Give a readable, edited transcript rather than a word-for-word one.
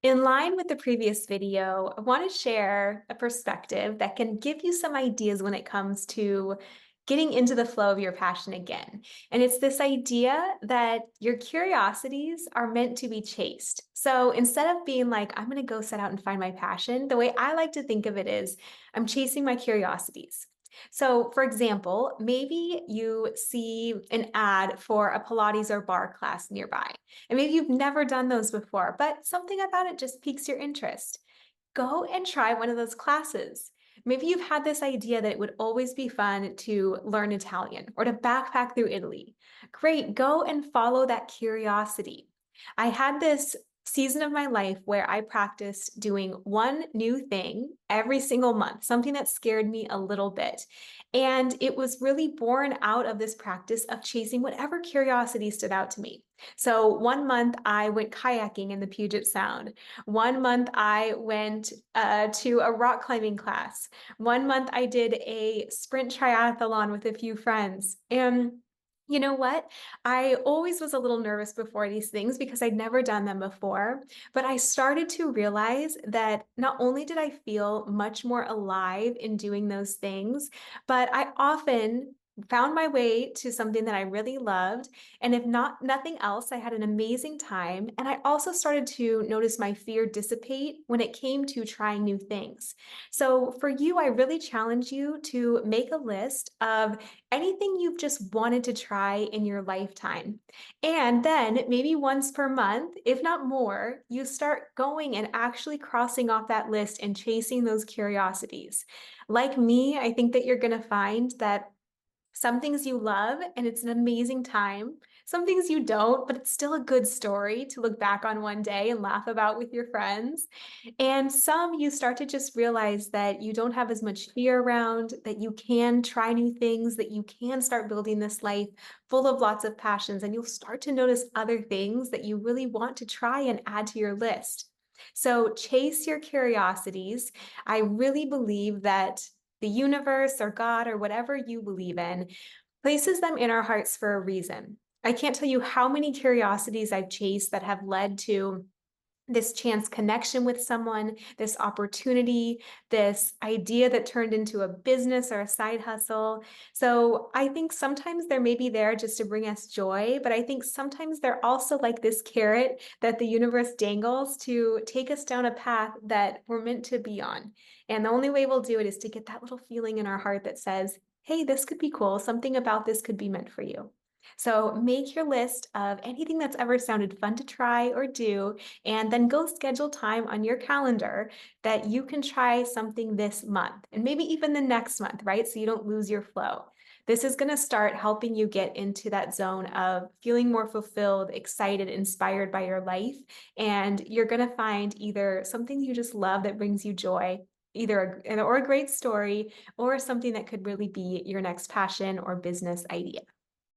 In line with the previous video, I want to share a perspective that can give you some ideas when it comes to getting into the flow of your passion again. And it's this idea that your curiosities are meant to be chased. So instead of being like, I'm going to go set out and find my passion, the way I like to think of it is I'm chasing my curiosities. So, for example, maybe you see an ad for a Pilates or bar class nearby. And maybe you've never done those before, but something about it just piques your interest. Go and try one of those classes. Maybe you've had this idea that it would always be fun to learn Italian or to backpack through Italy. Great, go and follow that curiosity. I had this season of my life where I practiced doing one new thing every single month, something that scared me a little bit. And it was really born out of this practice of chasing whatever curiosity stood out to me. So one month I went kayaking in the Puget Sound. One month I went to a rock climbing class. One month I did a sprint triathlon with a few friends. And you know what? I always was a little nervous before these things because I'd never done them before. But I started to realize that not only did I feel much more alive in doing those things, but I often found my way to something that I really loved. And if not nothing else, I had an amazing time. And I also started to notice my fear dissipate when it came to trying new things. So for you, I really challenge you to make a list of anything you've just wanted to try in your lifetime. And then maybe once per month, if not more, you start going and actually crossing off that list and chasing those curiosities. Like me, I think that you're going to find that some things you love and it's an amazing time. Some things you don't, but it's still a good story to look back on one day and laugh about with your friends. And some you start to just realize that you don't have as much fear around, that you can try new things, that you can start building this life full of lots of passions. And you'll start to notice other things that you really want to try and add to your list. So chase your curiosities. I really believe that the universe or God or whatever you believe in places them in our hearts for a reason. I can't tell you how many curiosities I've chased that have led to this chance connection with someone, this opportunity, this idea that turned into a business or a side hustle. So I think sometimes they're maybe there just to bring us joy, but I think sometimes they're also like this carrot that the universe dangles to take us down a path that we're meant to be on. And the only way we'll do it is to get that little feeling in our heart that says, hey, this could be cool. Something about this could be meant for you. So make your list of anything that's ever sounded fun to try or do, and then go schedule time on your calendar that you can try something this month and maybe even the next month, right? So you don't lose your flow. This is going to start helping you get into that zone of feeling more fulfilled, excited, inspired by your life. And you're going to find either something you just love that brings you joy, either a great story or something that could really be your next passion or business idea.